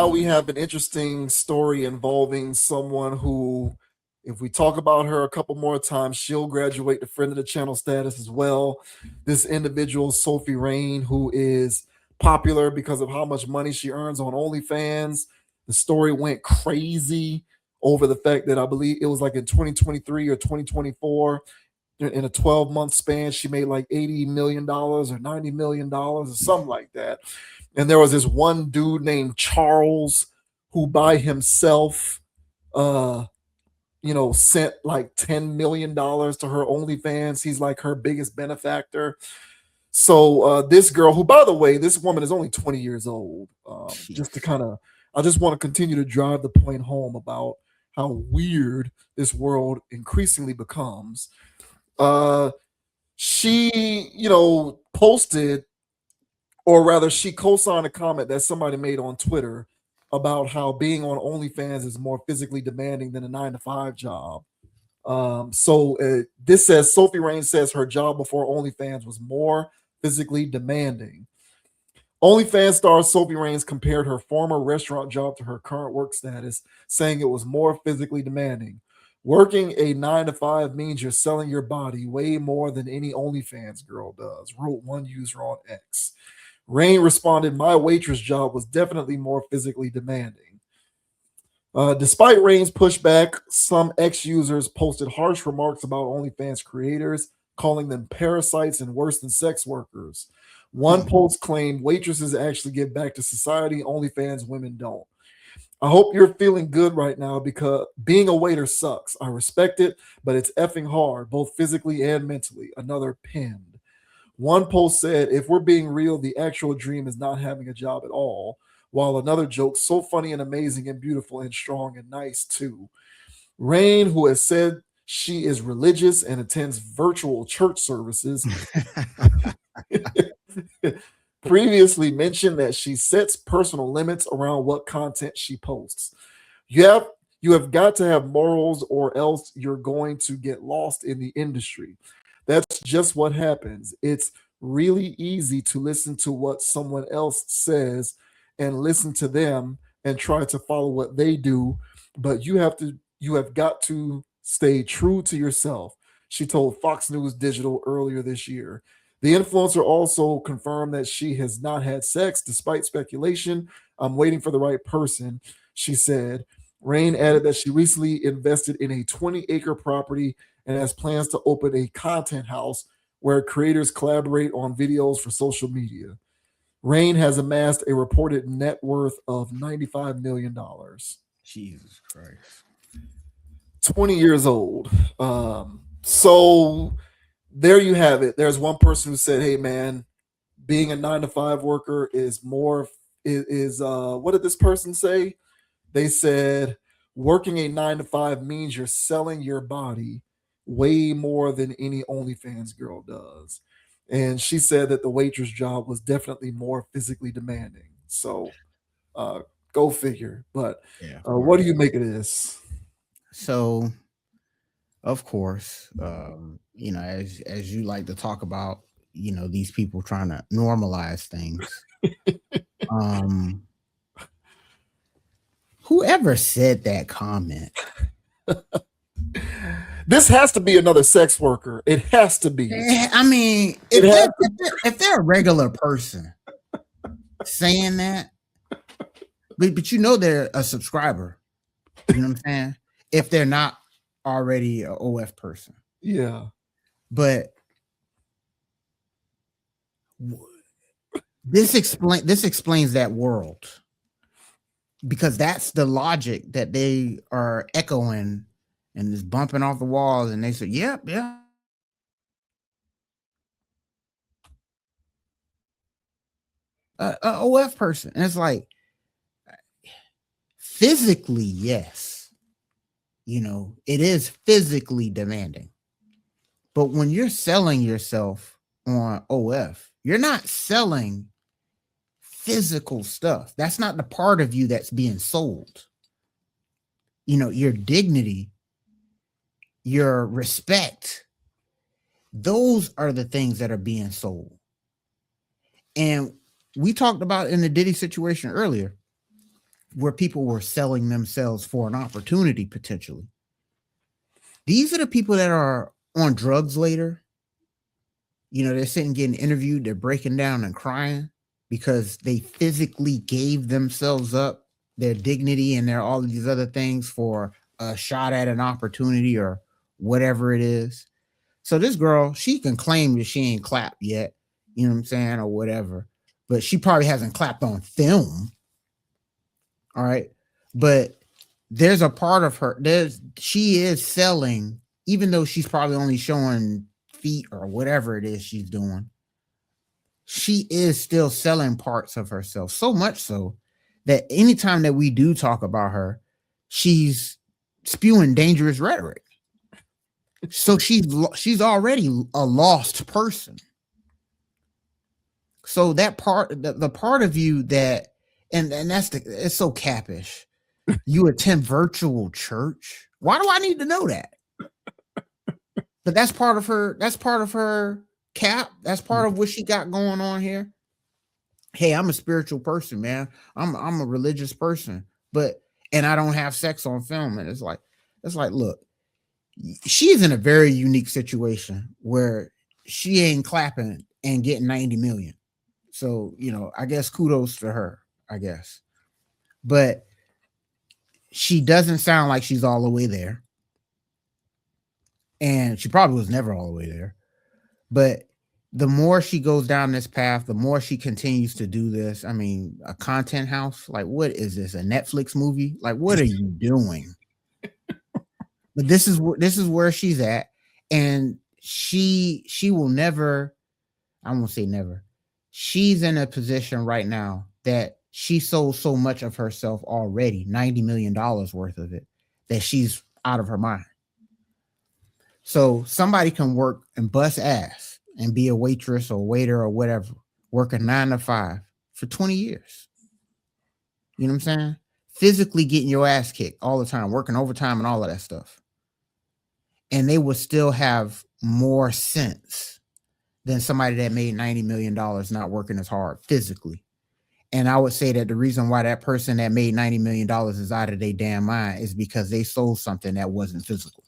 we have an interesting story involving someone who, if we talk about her a couple more times, she'll graduate to friend of the channel status as well. This individual, Sophie Rain, who is popular because of how much money she earns on OnlyFans. The story went crazy over the fact that I believe it was like in 2023 or 2024, in a 12-month span, she made like $80 million or $90 million or something like that. And there was this one dude named Charles who by himself uh sent like $10 million to her OnlyFans. He's like her biggest benefactor. So this girl, who by the way, this woman is only 20 years old. Just to kind of, I just want to continue to drive the point home about how weird this world increasingly becomes. She, posted, or rather, she co-signed a comment that somebody made on Twitter about how being on OnlyFans is more physically demanding than a 9 to 5 job. This says Sophie Rain says her job before OnlyFans was more physically demanding. OnlyFans star Sophie Rain compared her former restaurant job to her current work status, saying it was more physically demanding. Working a 9 to 5 means you're selling your body way more than any OnlyFans girl does, wrote one user on X. Rain responded, my waitress job was definitely more physically demanding. Despite Rain's pushback, some X users posted harsh remarks about OnlyFans creators, calling them parasites and worse than sex workers. One post claimed waitresses actually give back to society, OnlyFans women don't. I hope you're feeling good right now because being a waiter sucks. I respect it, but it's effing hard, both physically and mentally. Another pinned. One post said, if we're being real, the actual dream is not having a job at all. While another joke, so funny and amazing and beautiful and strong and nice too. Rain, who has said she is religious and attends virtual church services, previously mentioned that she sets personal limits around what content she posts. You have got to have morals or else you're going to get lost in the industry. That's just what happens. It's really easy to listen to what someone else says and listen to them and try to follow what they do, but you have got to stay true to yourself, she told Fox News Digital earlier this year. The influencer also confirmed that she has not had sex despite speculation. I'm waiting for the right person, she said. Rain added that she recently invested in a 20-acre property and has plans to open a content house where creators collaborate on videos for social media. Rain has amassed a reported net worth of $95 million. Jesus Christ. 20 years old. So there you have it. There's one person who said, hey man, being a 9 to 5 worker is more is what did this person say? They said working a 9 to 5 means you're selling your body way more than any OnlyFans girl does. And she said that the waitress job was definitely more physically demanding. So go figure. But Yeah, what do you make of this? So, of course, as you like to talk about, these people trying to normalize things. Whoever said that comment? This has to be another sex worker. It has to be. I mean, if they're a regular person saying that, but they're a subscriber. You know what I'm saying? If they're not already an OF person. Yeah. But this explains that world, because that's the logic that they are echoing and is bumping off the walls, and they say, yep, yeah. A OF person. And it's like, physically, yes. It is physically demanding. But when you're selling yourself on OF, you're not selling physical stuff. That's not the part of you that's being sold. Your dignity, your respect, those are the things that are being sold. And we talked about in the Diddy situation earlier. where people were selling themselves for an opportunity potentially. These are the people that are on drugs later. You know, they're sitting getting interviewed, they're breaking down and crying because they physically gave themselves up, their dignity and their all of these other things for a shot at an opportunity or whatever it is. So this girl, she can claim that she ain't clapped yet, you know what I'm saying, or whatever. But she probably hasn't clapped on film. All right. But there's a part of her, she is selling, even though she's probably only showing feet or whatever it is she's doing. She is still selling parts of herself, so much so that anytime that we do talk about her, she's spewing dangerous rhetoric. So she's already a lost person. So that part, the part of you that, and that's it's so cappish. You attend virtual church. Why do I need to know that? But that's part of her. That's part of her cap. That's part of what she got going on here. Hey, I'm a spiritual person, man. I'm a religious person, and I don't have sex on film. And it's like, look, she's in a very unique situation where she ain't clapping and getting 90 million. So, you know, I guess kudos to her, I guess. But she doesn't sound like she's all the way there. And she probably was never all the way there. But the more she goes down this path, the more she continues to do this. I mean, a content house, like, what is this? A Netflix movie? Like, what are you doing? But this is where she's at, and she will never. I won't say never. She's in a position right now that she sold so much of herself already, $90 million worth of it, that she's out of her mind. So somebody can work and bust ass and be a waitress or waiter or whatever, working 9 to 5 for 20 years. You know what I'm saying? Physically getting your ass kicked all the time, working overtime and all of that stuff. And they would still have more sense than somebody that made $90 million not working as hard physically. And I would say that the reason why that person that made $90 million is out of their damn mind is because they sold something that wasn't physical.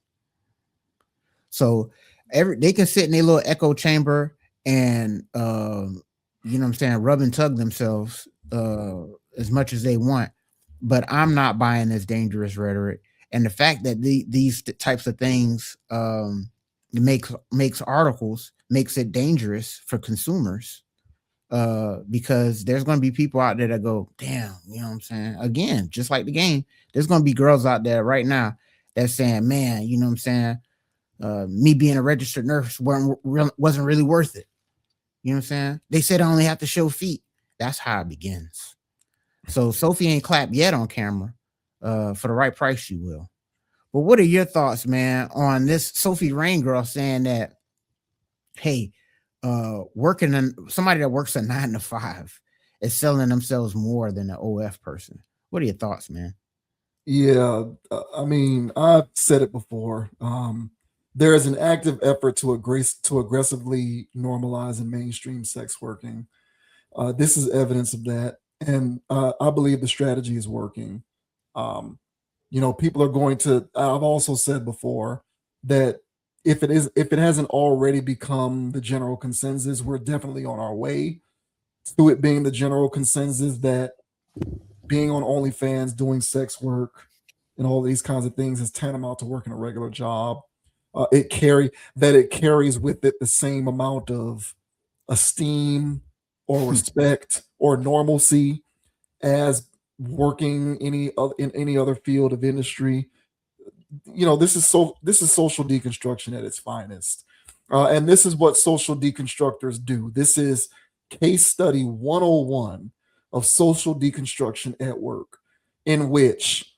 So they can sit in a little echo chamber and, you know what I'm saying, rub and tug themselves as much as they want. But I'm not buying this dangerous rhetoric. And the fact that these types of things makes articles, makes it dangerous for consumers, because there's going to be people out there that go, damn, you know what I'm saying? Again, just like the game, there's going to be girls out there right now that's saying, man, you know what I'm saying? Me being a registered nurse wasn't really worth it. You know what I'm saying? They said I only have to show feet. That's how it begins. So Sophie ain't clapped yet on camera. For the right price, she will. But what are your thoughts, man, on this Sophie Rain girl saying that, hey, somebody that works a 9 to 5 is selling themselves more than an OF person? What are your thoughts, man? Yeah, I mean, I've said it before. There is an active effort to aggressively normalize and mainstream sex working. This is evidence of that, and I believe the strategy is working. People are going to. I've also said before that if it hasn't already become the general consensus, we're definitely on our way to it being the general consensus that being on OnlyFans, doing sex work, and all these kinds of things is tantamount to working a regular job. It carries with it the same amount of esteem or respect or normalcy as working in any other field of industry. This is social deconstruction at its finest, and this is what social deconstructors do. This is case study 101 of social deconstruction at work, in which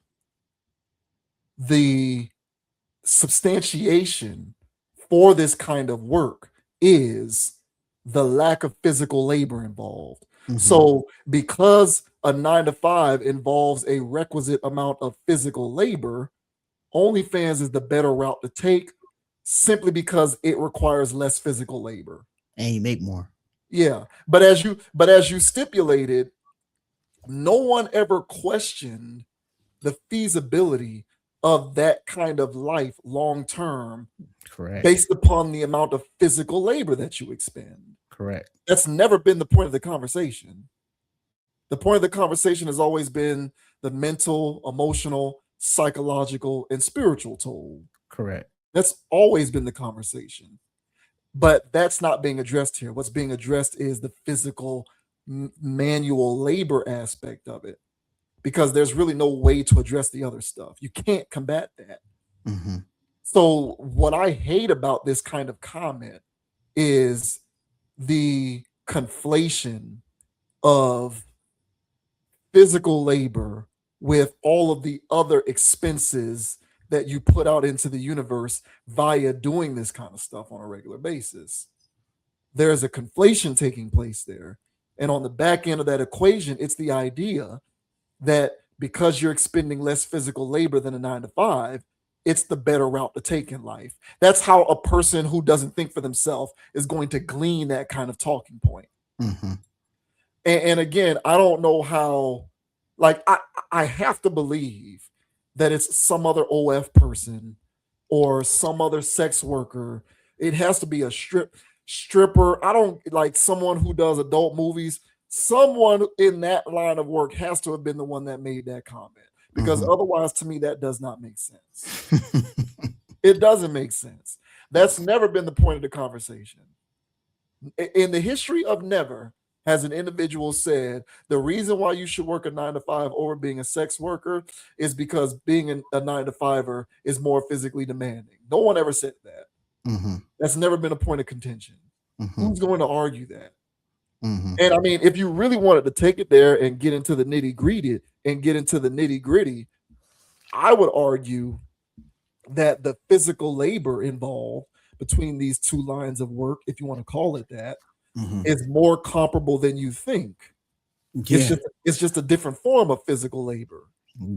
the substantiation for this kind of work is the lack of physical labor involved. Mm-hmm. So because a 9 to 5 involves a requisite amount of physical labor, OnlyFans is the better route to take, simply because it requires less physical labor and you make more. Yeah, but as you stipulated, no one ever questioned the feasibility of that kind of life long term Correct. based upon the amount of physical labor that you expend. Correct. That's never been the point of the conversation. The point of the conversation has always been the mental, emotional, psychological, and spiritual toll. Correct. That's always been the conversation. But that's not being addressed here. What's being addressed is the physical, manual labor aspect of it, because there's really no way to address the other stuff. You can't combat that. Mm-hmm. So, what I hate about this kind of comment is the conflation of physical labor with all of the other expenses that you put out into the universe via doing this kind of stuff on a regular basis. There's a conflation taking place there. And on the back end of that equation, it's the idea that because you're expending less physical labor than a 9 to 5, it's the better route to take in life. That's how a person who doesn't think for themselves is going to glean that kind of talking point. Mm-hmm. And again, I don't know how, like, I have to believe that it's some other OF person or some other sex worker. It has to be a stripper. I don't like someone who does adult movies. Someone in that line of work has to have been the one that made that comment, because Mm-hmm. otherwise, to me, that does not make sense. It doesn't make sense. That's never been the point of the conversation. In the history of never has an individual said the reason why you should work a 9 to 5 over being a sex worker is because being a 9 to 5er is more physically demanding. No one ever said that. Mm-hmm. That's never been a point of contention. Mm-hmm. Who's going to argue that? Mm-hmm. And I mean, if you really wanted to take it there and get into the nitty gritty, I would argue that the physical labor involved between these two lines of work, if you want to call it that, Mm-hmm. is more comparable than you think. Yeah. It's just a different form of physical labor,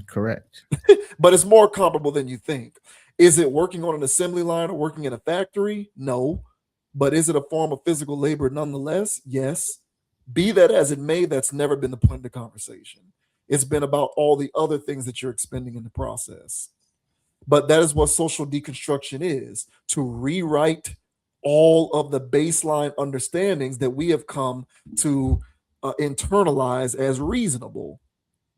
Correct. but it's more comparable than you think. Is it working on an assembly line or working in a factory? No. But is it a form of physical labor nonetheless? Yes. Be that as it may, that's never been the point of the conversation. It's been about all the other things that you're expending in the process. But that is what social deconstruction is, to rewrite all of the baseline understandings that we have come to internalize as reasonable.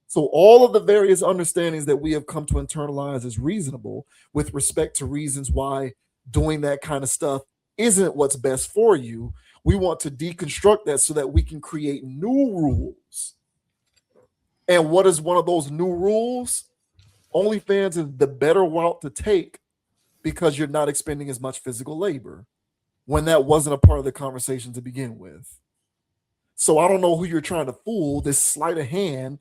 So, all of the various understandings that we have come to internalize as reasonable with respect to reasons why doing that kind of stuff isn't what's best for you, we want to deconstruct that so that we can create new rules. And what is one of those new rules? OnlyFans is the better route to take because you're not expending as much physical labor, when that wasn't a part of the conversation to begin with. So I don't know who you're trying to fool, this sleight of hand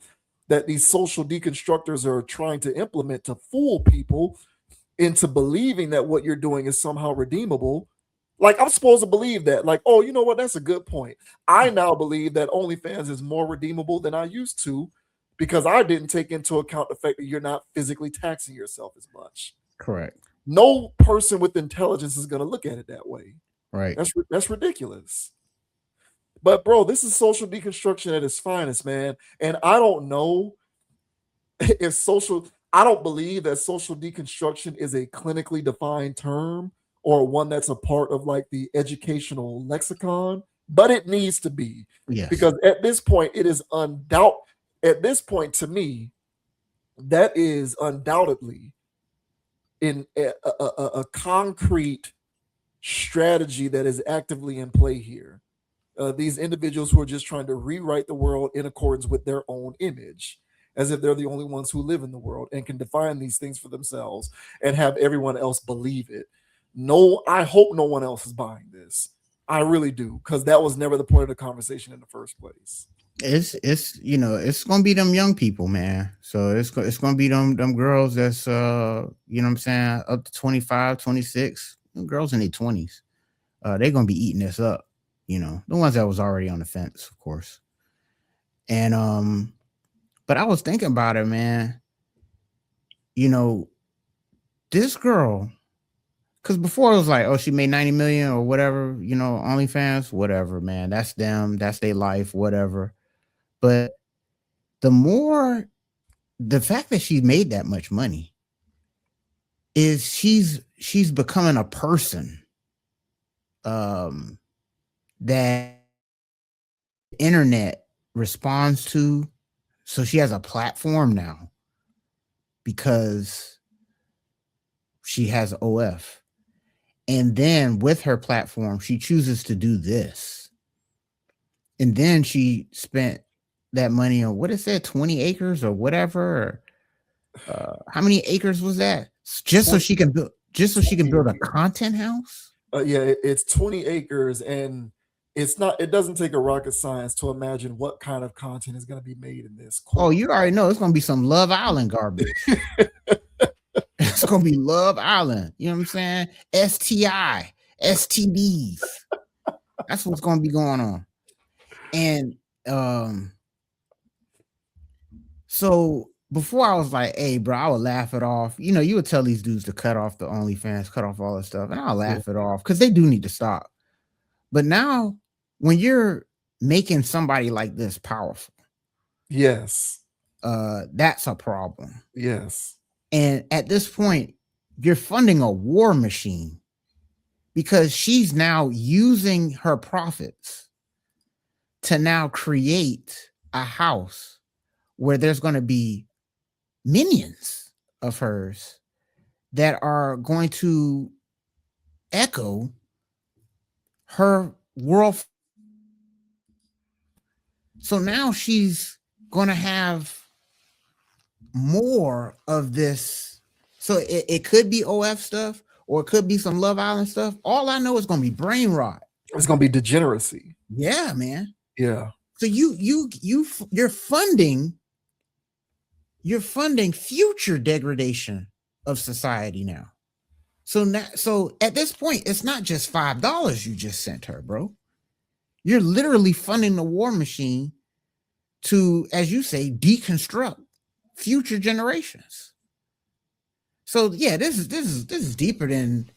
that these social deconstructors are trying to implement to fool people into believing that what you're doing is somehow redeemable. Like, I'm supposed to believe that. Like, oh, you know what? That's a good point. I now believe that OnlyFans is more redeemable than I used to because I didn't take into account the fact that you're not physically taxing yourself as much. Correct. No person with intelligence is going to look at it that way. Right. That's ridiculous. But bro, this is social deconstruction at its finest, man. And I don't know if I don't believe that social deconstruction is a clinically defined term or one that's a part of like the educational lexicon, but it needs to be, Yes. because at this point it is at this point to me that is undoubtedly in a concrete strategy that is actively in play here. These individuals who are just trying to rewrite the world in accordance with their own image, as if they're the only ones who live in the world and can define these things for themselves and have everyone else believe it. No, I hope no one else is buying this. I really do, because that was never the point of the conversation in the first place. It's it's gonna be them young people, man. So it's gonna be them girls that's what I'm saying, up to 25, 26. Them girls in their 20s. They're gonna be eating this up, the ones that was already on the fence, of course. And but I was thinking about it, man. This girl, because before it was like, oh, she made 90 million or whatever, OnlyFans, whatever, man. That's them, that's their life, whatever. But the fact that she made that much money is she's becoming a person that internet responds to. So she has a platform now because she has OF. And then with her platform, she chooses to do this. And then she spent that money on what is it, 20 acres or whatever. How many acres was that? Just so she can build a content house. Yeah, it's 20 acres, and it doesn't take a rocket science to imagine what kind of content is going to be made in this. Oh, you already know it's gonna be some Love Island garbage. It's gonna be Love Island. You know what I'm saying? STI, STDs. That's what's gonna be going on. And so before I was like, hey, bro, I would laugh it off. You know, you would tell these dudes to cut off the OnlyFans, cut off all this stuff, and I'll laugh it off because they do need to stop. But now, when you're making somebody like this powerful, Yes, that's a problem. yes, And at this point, you're funding a war machine because she's now using her profits to now create a house where there's going to be minions of hers that are going to echo her world. So now she's going to have more of this. So it could be OF stuff or it could be some Love Island stuff. All I know is going to be brain rot. it's going to be degeneracy. Yeah, man. Yeah. So you're funding future degradation of society now. So at this point, it's not just $5 you just sent her, bro. You're literally funding the war machine to, as you say, deconstruct future generations. So yeah, this is deeper than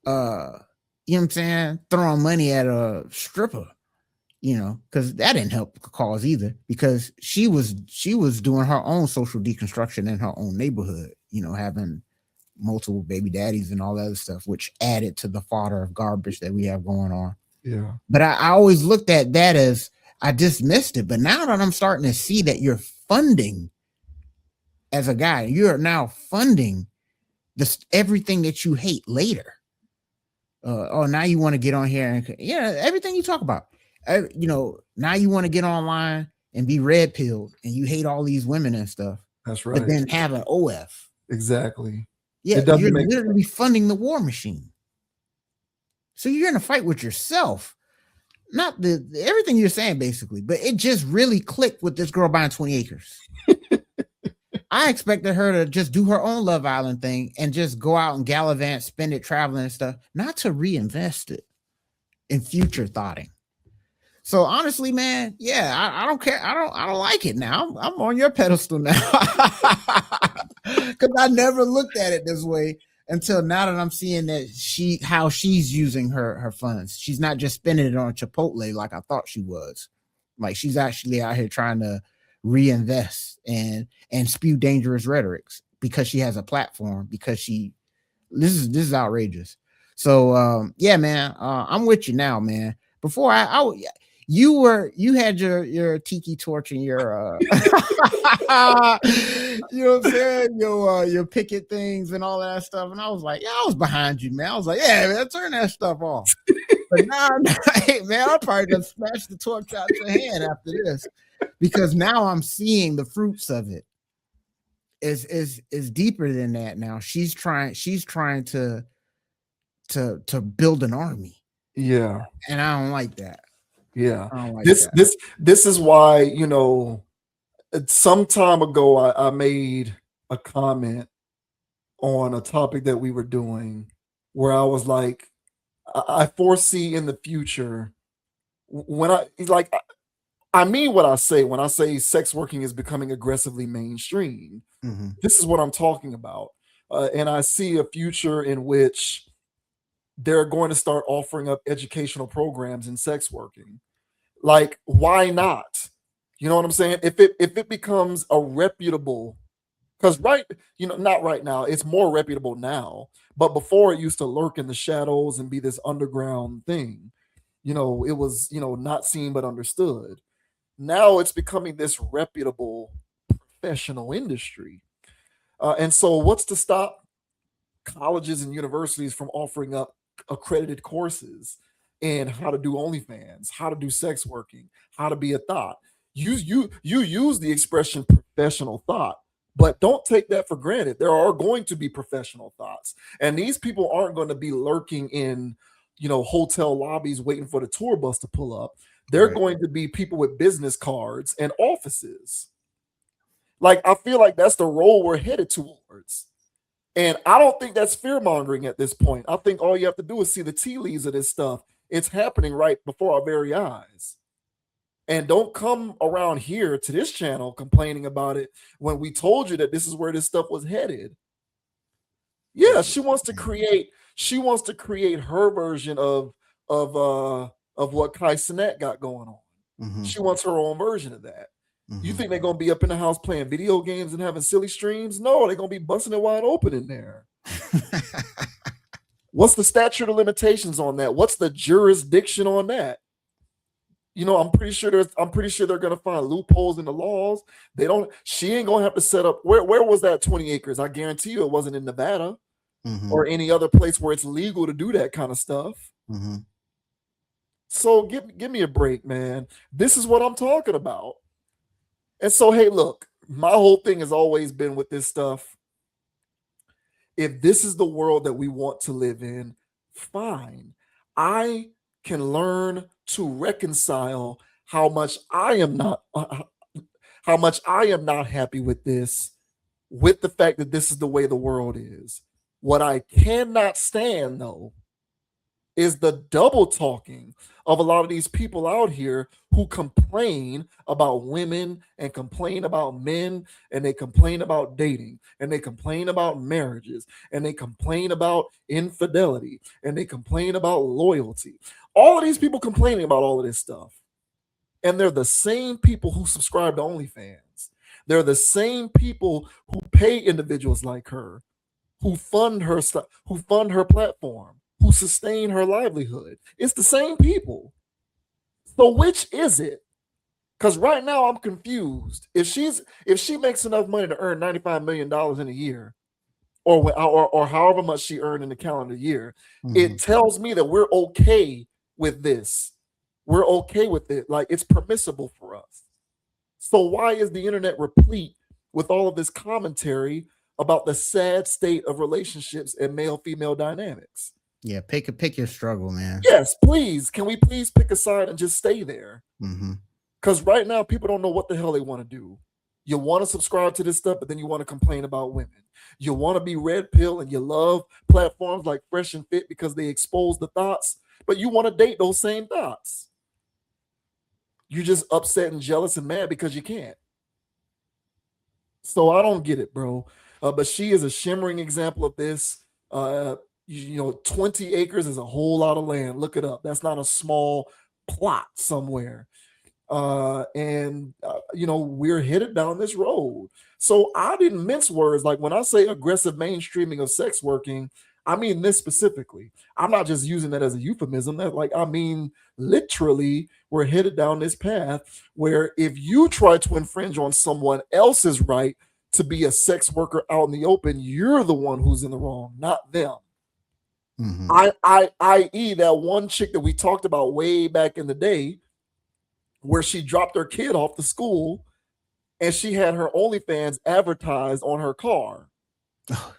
you know what I'm saying, throwing money at a stripper, you know, because that didn't help the cause either, because she was doing her own social deconstruction in her own neighborhood, you know, having multiple baby daddies and all that other stuff, which added to the fodder of garbage that we have going on. Yeah. But I always looked at that as I dismissed it. But now that I'm starting to see that you're funding, as a guy, you're now funding this everything that you hate later. Oh, now you want to get on here and everything you talk about. You know, now you want to get online and be red pilled and you hate all these women and stuff. That's right. But then have an OF. Exactly. Yeah, you're literally funding the war machine. So you're in a fight with yourself. Not everything you're saying, basically, but it just really clicked with this girl buying 20 acres. I expected her to just do her own Love Island thing and just go out and gallivant, spend it traveling and stuff, not to reinvest it in future thoughting. So honestly, man, yeah, I don't care. I don't like it now. I'm on your pedestal now because I never looked at it this way until now that I'm seeing that how she's using her funds. She's not just spending it on Chipotle like I thought she was. Like she's actually out here trying to reinvest and spew dangerous rhetorics because she has a platform, because this is outrageous. So yeah, man, I'm with you now, man. Before you had your tiki torch and your you know what I'm saying, your picket things and all that stuff, and I was like, yeah, I was behind you, man. I was like, yeah, man, turn that stuff off. But now, hey, man, I'll probably just smash the torch out your hand after this, because now I'm seeing the fruits of it. Is deeper than that now. She's trying to build an army. Yeah. And I don't like that. Yeah. This is why, you know, some time ago I made a comment on a topic that we were doing where I was like, I foresee in the future when I mean what I say when I say sex working is becoming aggressively mainstream. Mm-hmm. This is what I'm talking about. And I see a future in which they're going to start offering up educational programs in sex working. Like, why not? You know what I'm saying? If it becomes a reputable, because not right now, it's more reputable now. But before it used to lurk in the shadows and be this underground thing. It was, not seen but understood. Now it's becoming this reputable professional industry. And so what's to stop colleges and universities from offering up accredited courses in how to do OnlyFans, how to do sex working, how to be a thought. You use the expression professional thought, but don't take that for granted. There are going to be professional thoughts, and these people aren't going to be lurking in, hotel lobbies waiting for the tour bus to pull up. They're Right. going to be people with business cards and offices. Like, I feel like that's the role we're headed towards. And I don't think that's fear mongering at this point. I think all you have to do is see the tea leaves of this stuff. It's happening right before our very eyes. And don't come around here to this channel complaining about it when we told you that this is where this stuff was headed. Yeah, she wants to create her version of what Kai Cenat got going on. Mhm. She wants her own version of that. You Mhm. think they're gonna be up in the house playing video games and having silly streams? No, they're gonna be busting it wide open in there. What's the statute of limitations on that? What's the jurisdiction on that? I'm pretty sure they're gonna find loopholes in the laws. She ain't gonna have to set up where was that 20 acres? I guarantee you it wasn't in Nevada Mhm. or any other place where it's legal to do that kind of stuff. Mhm. So give me a break, man. This is what I'm talking about. And so, hey, look, my whole thing has always been with this stuff. If this is the world that we want to live in, fine. I can learn to reconcile how much I am not happy with this, with the fact that this is the way the world is. What I cannot stand, though, is the double talking of a lot of these people out here who complain about women and complain about men and they complain about dating and they complain about marriages and they complain about infidelity and they complain about loyalty. All of these people complaining about all of this stuff. And they're the same people who subscribe to OnlyFans. They're the same people who pay individuals like her, who fund her stuff, who fund her platform, who sustain her livelihood. It's the same people. So which is it? Because right now I'm confused. If she makes enough money to earn $95 million in a year, or however much she earned in the calendar year, it tells me that we're okay with this. We're okay with it. Like, it's permissible for us. So why is the internet replete with all of this commentary about the sad state of relationships and male-female dynamics? Yeah, pick your struggle, man. Yes, please. Can we please pick a side and just stay there? Mm-hmm. Because right now, people don't know what the hell they want to do. You want to subscribe to this stuff, but then you want to complain about women. You want to be red pill and you love platforms like Fresh and Fit because they expose the thoughts, but you want to date those same thoughts. You're just upset and jealous and mad because you can't. So I don't get it, bro. But she is a shimmering example of this. 20 acres is a whole lot of land. Look it up. That's not a small plot somewhere. We're headed down this road. So I didn't mince words. Like, when I say aggressive mainstreaming of sex working, I mean this specifically. I'm not just using that as a euphemism. I mean literally, we're headed down this path where if you try to infringe on someone else's right to be a sex worker out in the open, you're the one who's in the wrong, not them. Mm-hmm. I.e., that one chick that we talked about way back in the day, where she dropped her kid off to school and she had her OnlyFans advertised on her car.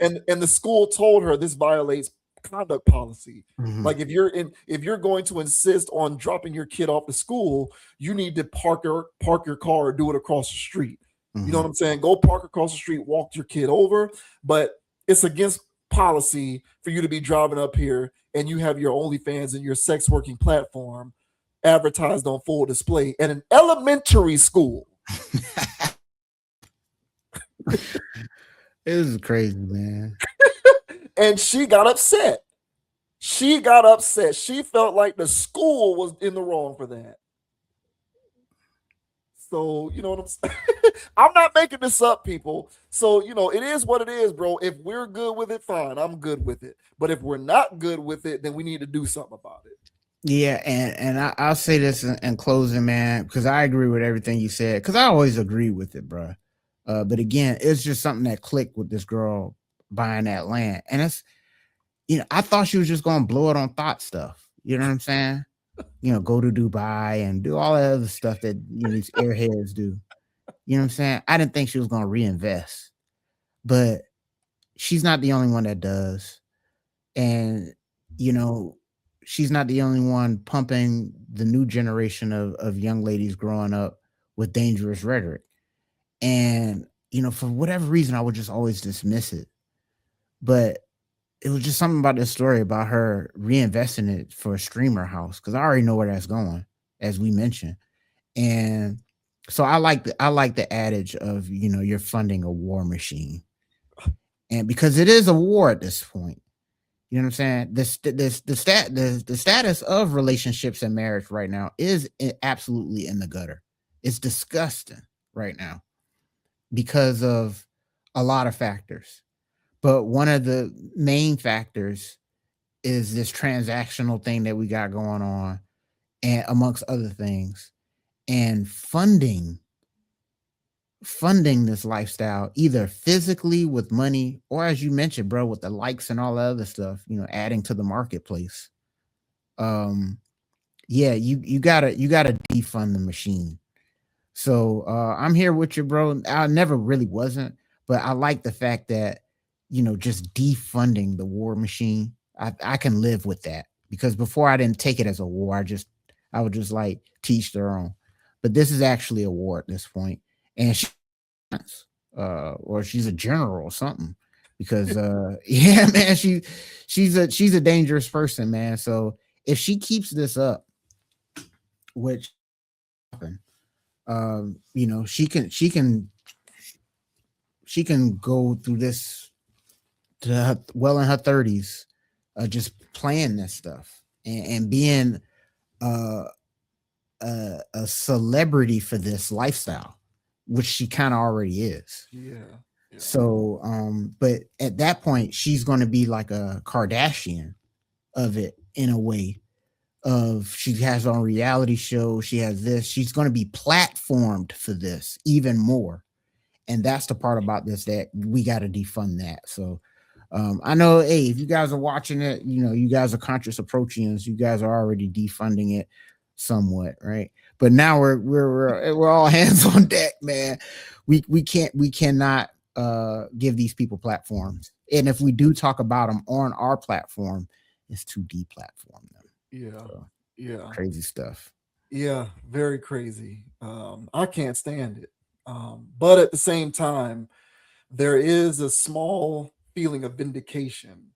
And the school told her this violates conduct policy. Mm-hmm. Like, if you're going to insist on dropping your kid off to school, you need to park your car or do it across the street. Mm-hmm. You know what I'm saying? Go park across the street, walk your kid over, but it's against policy for you to be driving up here and you have your OnlyFans and your sex working platform advertised on full display at an elementary school. It was crazy, man. And she got upset. She felt like the school was in the wrong for that. So, you know what I'm saying? I'm not making this up, people. So, it is what it is, bro. If we're good with it, fine. I'm good with it. But if we're not good with it, then we need to do something about it. Yeah, I'll say this in closing, man, because I agree with everything you said. Because I always agree with it, bro. But again, it's just something that clicked with this girl buying that land, and it's I thought she was just gonna blow it on thought stuff. You know what I'm saying? Go to Dubai and do all that other stuff that these airheads do. You know what I'm saying? I didn't think she was gonna reinvest, but she's not the only one that does, and you know she's not the only one pumping the new generation of young ladies growing up with dangerous rhetoric. And for whatever reason, I would just always dismiss it. But it was just something about this story about her reinvesting it for a streamer house, because I already know where that's going, as we mentioned. And so I like the adage of you're funding a war machine, and because it is a war at this point. You know what I'm saying? The status of relationships and marriage right now is absolutely in the gutter. It's disgusting right now because of a lot of factors. But one of the main factors is this transactional thing that we got going on, and amongst other things, and funding this lifestyle either physically with money, or as you mentioned, bro, with the likes and all the other stuff, adding to the marketplace. um yeah, you gotta defund the machine. So I'm here with you, bro. I never really wasn't, but I like the fact that just defunding the war machine. I can live with that, because before I didn't take it as a war. I would just like teach their own. But this is actually a war at this point, and or she's a general or something, because yeah, man, she's a dangerous person, man. So if she keeps this up, which she can go through this to well in her 30s, just playing this stuff, and being uh, a celebrity for this lifestyle, which she kind of already is. Yeah. Yeah. So, but at that point, she's going to be like a Kardashian of it, in a way. Of She has her own reality show. She has this. She's going to be platformed for this even more, and that's the part about this that we got to defund that. So, I know, hey, if you guys are watching it, you guys are conscious approachians. You guys are already defunding it somewhat, right? But now we're all hands on deck, man. We cannot give these people platforms, and if we do talk about them on our platform, it's to deplatform them. Yeah. So, Yeah. crazy stuff. Yeah. Very crazy. I can't stand it. But at the same time, there is a small feeling of vindication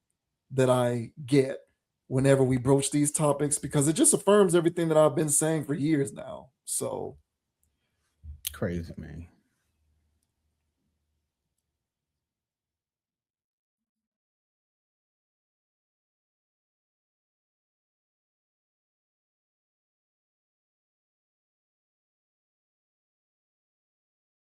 that I get whenever we broach these topics, because it just affirms everything that I've been saying for years now. So, Crazy, man.